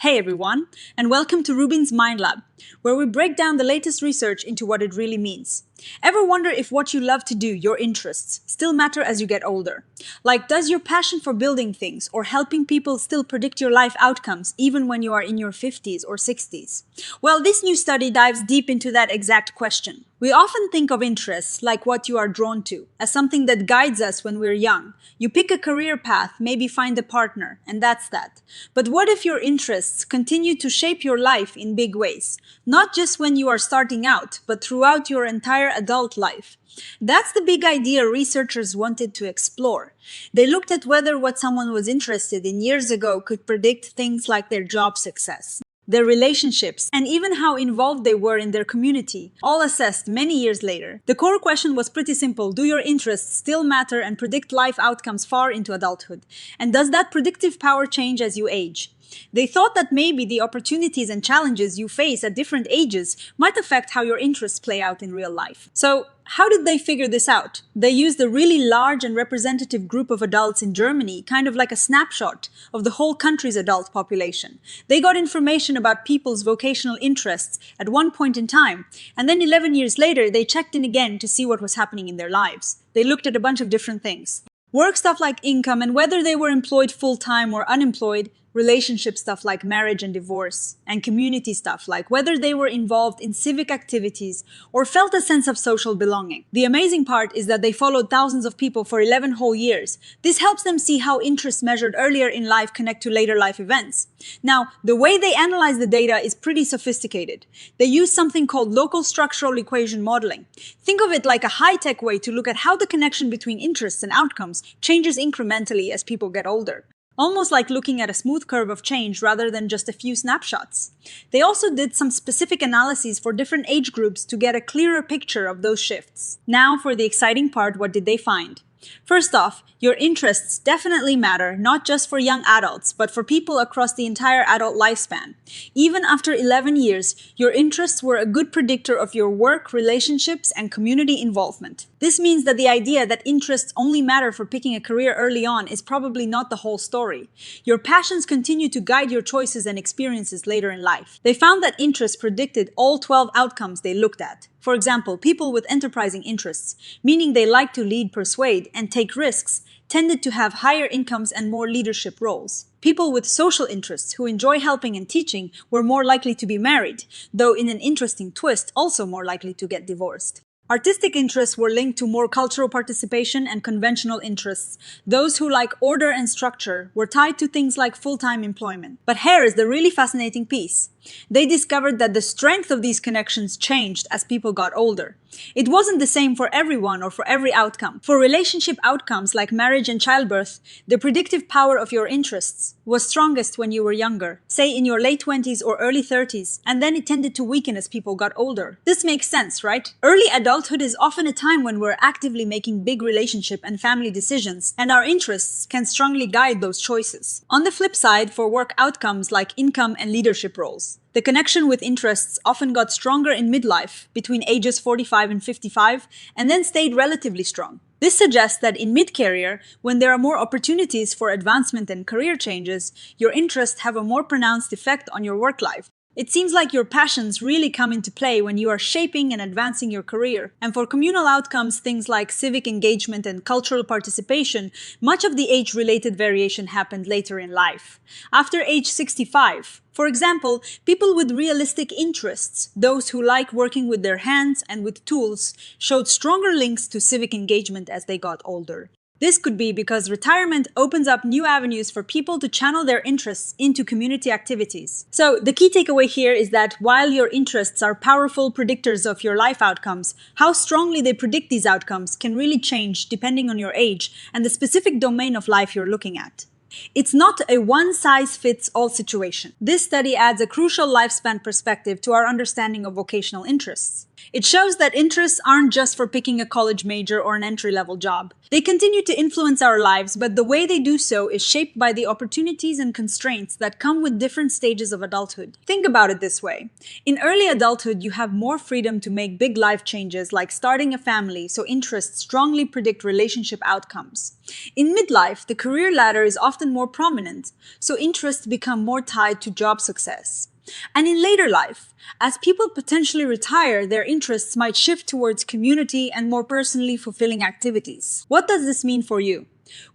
Hey everyone, and welcome to RUBIN'S Mind Lab, where we break down the latest research into what it really means. Ever wonder if what you love to do, your interests, still matter as you get older? Like, does your passion for building things or helping people still predict your life outcomes even when you are in your 50s or 60s? Well, this new study dives deep into that exact question. We often think of interests, like what you are drawn to, as something that guides us when we're young. You pick a career path, maybe find a partner, and that's that. But what if your interests continue to shape your life in big ways? Not just when you are starting out, but throughout your entire adult life. That's the big idea researchers wanted to explore. They looked at whether what someone was interested in years ago could predict things like their job success, their relationships, and even how involved they were in their community, all assessed many years later. The core question was pretty simple. Do your interests still matter and predict life outcomes far into adulthood? And does that predictive power change as you age? They thought that maybe the opportunities and challenges you face at different ages might affect how your interests play out in real life. So, how did they figure this out? They used a really large and representative group of adults in Germany, kind of like a snapshot of the whole country's adult population. They got information about people's vocational interests at one point in time, and then 11 years later, they checked in again to see what was happening in their lives. They looked at a bunch of different things. Work stuff like income and whether they were employed full-time or unemployed, relationship stuff like marriage and divorce, and community stuff like whether they were involved in civic activities or felt a sense of social belonging. The amazing part is that they followed thousands of people for 11 whole years. This helps them see how interests measured earlier in life connect to later life events. Now, the way they analyze the data is pretty sophisticated. They use something called local structural equation modeling. Think of it like a high-tech way to look at how the connection between interests and outcomes changes incrementally as people get older. Almost like looking at a smooth curve of change rather than just a few snapshots. They also did some specific analyses for different age groups to get a clearer picture of those shifts. Now for the exciting part, what did they find? First off, your interests definitely matter, not just for young adults, but for people across the entire adult lifespan. Even after 11 years, your interests were a good predictor of your work, relationships, and community involvement. This means that the idea that interests only matter for picking a career early on is probably not the whole story. Your passions continue to guide your choices and experiences later in life. They found that interests predicted all 12 outcomes they looked at. For example, people with enterprising interests, meaning they like to lead, persuade, and take risks, tended to have higher incomes and more leadership roles. People with social interests who enjoy helping and teaching were more likely to be married, though in an interesting twist, also more likely to get divorced. Artistic interests were linked to more cultural participation and conventional interests. Those who like order and structure were tied to things like full-time employment. But here is the really fascinating piece. They discovered that the strength of these connections changed as people got older. It wasn't the same for everyone or for every outcome. For relationship outcomes like marriage and childbirth, the predictive power of your interests was strongest when you were younger, say in your late 20s or early 30s, and then it tended to weaken as people got older. This makes sense, right? Early adulthood is often a time when we're actively making big relationship and family decisions, and our interests can strongly guide those choices. On the flip side, for work outcomes like income and leadership roles, the connection with interests often got stronger in midlife, between ages 45 and 55, and then stayed relatively strong. This suggests that in mid-career, when there are more opportunities for advancement and career changes, your interests have a more pronounced effect on your work life. It seems like your passions really come into play when you are shaping and advancing your career. And for communal outcomes, things like civic engagement and cultural participation, much of the age-related variation happened later in life. After age 65, for example, people with realistic interests, those who like working with their hands and with tools, showed stronger links to civic engagement as they got older. This could be because retirement opens up new avenues for people to channel their interests into community activities. So the key takeaway here is that while your interests are powerful predictors of your life outcomes, how strongly they predict these outcomes can really change depending on your age and the specific domain of life you're looking at. It's not a one-size-fits-all situation. This study adds a crucial lifespan perspective to our understanding of vocational interests. It shows that interests aren't just for picking a college major or an entry-level job. They continue to influence our lives, but the way they do so is shaped by the opportunities and constraints that come with different stages of adulthood. Think about it this way. In early adulthood, you have more freedom to make big life changes like starting a family, so interests strongly predict relationship outcomes. In midlife, the career ladder is often often more prominent, so interests become more tied to job success. And in later life, as people potentially retire, their interests might shift towards community and more personally fulfilling activities. What does this mean for you?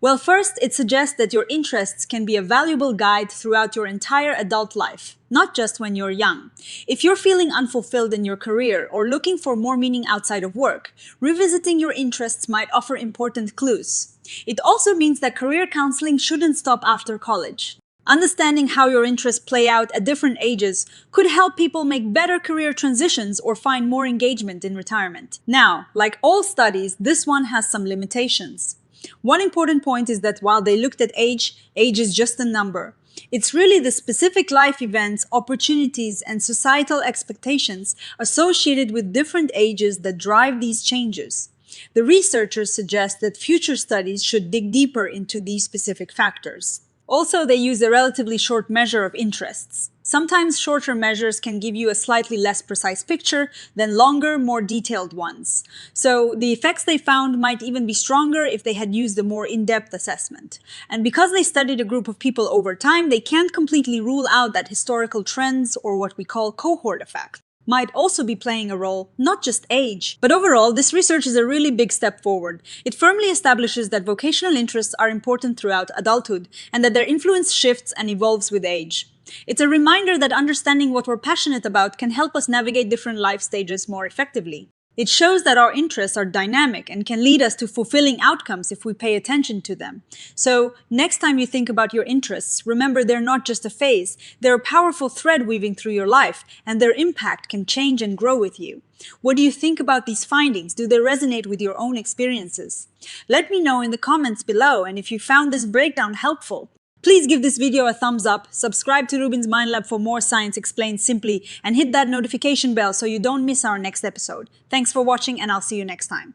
Well, first, it suggests that your interests can be a valuable guide throughout your entire adult life, not just when you're young. If you're feeling unfulfilled in your career or looking for more meaning outside of work, revisiting your interests might offer important clues. It also means that career counseling shouldn't stop after college. Understanding how your interests play out at different ages could help people make better career transitions or find more engagement in retirement. Now, like all studies, this one has some limitations. One important point is that while they looked at age is just a number. It's really the specific life events, opportunities, and societal expectations associated with different ages that drive these changes. The researchers suggest that future studies should dig deeper into these specific factors. Also, they use a relatively short measure of interests. Sometimes shorter measures can give you a slightly less precise picture than longer, more detailed ones. So the effects they found might even be stronger if they had used a more in-depth assessment. And because they studied a group of people over time, they can't completely rule out that historical trends, or what we call cohort effect, might also be playing a role, not just age. But overall, this research is a really big step forward. It firmly establishes that vocational interests are important throughout adulthood and that their influence shifts and evolves with age. It's a reminder that understanding what we're passionate about can help us navigate different life stages more effectively. It shows that our interests are dynamic and can lead us to fulfilling outcomes if we pay attention to them. So, next time you think about your interests, remember they're not just a phase, they're a powerful thread weaving through your life, and their impact can change and grow with you. What do you think about these findings? Do they resonate with your own experiences? Let me know in the comments below, and if you found this breakdown helpful. Please give this video a thumbs up, subscribe to RUBIN'S Mind Lab for more science explained simply, and hit that notification bell so you don't miss our next episode. Thanks for watching, and I'll see you next time.